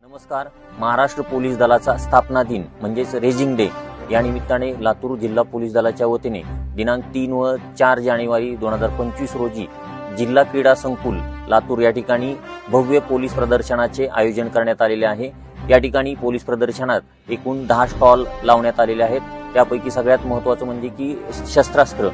नमस्कार. महाराष्ट्र पोलीस दलाचा स्थापना दिन म्हणजेच रेजिंग डे या निमित्ताने लातूर जिल्हा पोलीस दलाच्या वतीने दिनांक 3 व 4 जानेवारी 2025 रोजी जिल्हा क्रीडा संकुल लातूर या ठिकाणी भव्य पोलीस प्रदर्शनाचे आयोजन करण्यात आलेले आहे. या ठिकाणी पोलीस प्रदर्शनात एकूण 10 स्टॉल लावण्यात आलेले आहेत. त्यापैकी सगळ्यात महत्त्वाचं म्हणजे की शस्त्रास्त्र,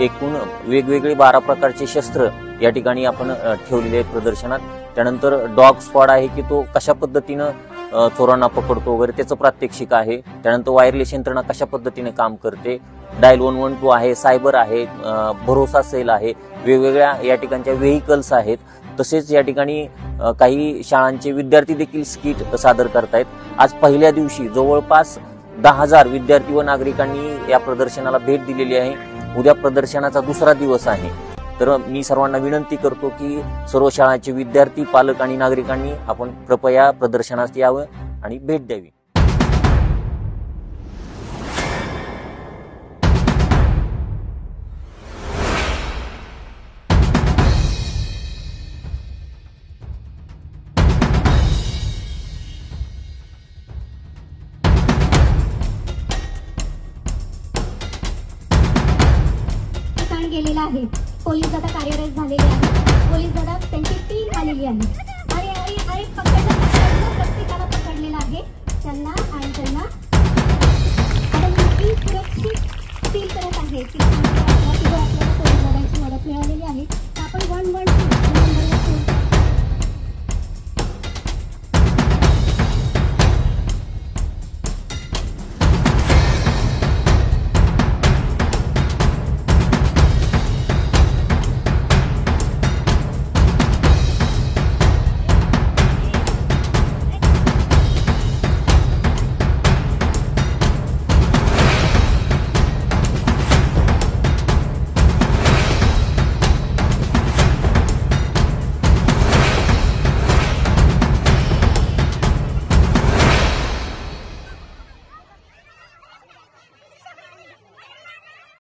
एकूण वेगवेगळे 12 प्रकारचे शस्त्र या ठिकाणी आपण ठेवलेले आहेत प्रदर्शनात. त्यानंतर डॉग स्क्वॉड आहे की तो कशा पद्धतीनं चोरांना पकडतो वगैरे त्याचं प्रात्यक्षिक आहे. त्यानंतर वायरलेस यंत्रणा कशा पद्धतीने काम करते, डायल 112 आहे, सायबर आहे, भरोसा सेल आहे, वेगवेगळ्या या ठिकाणच्या व्हेइकल्स आहेत. तसेच या ठिकाणी काही शाळांचे विद्यार्थी देखील स्किट सादर करतायत. आज पहिल्या दिवशी जवळपास 10,000 विद्यार्थी व नागरिकांनी या प्रदर्शनाला भेट दिलेली आहे. उद्या प्रदर्शनाचा दुसरा दिवस आहे. तर मी सर्वांना विनंती करतो की सर्व शाळांचे विद्यार्थी, पालक आणि नागरिकांनी आपण कृपया प्रदर्शनास यावं आणि भेट द्यावी. गेलेला आहे. पोलीस दादा कार्यरत झालेले आहेत. पोलीस दादा त्यांची टीम आलेली आहे आणि प्रत्येकाला पकडलेला आहे. त्यांना सुरक्षित फील करत आहे. आपल्याला पोलीस दादाची मदत मिळालेली आहे.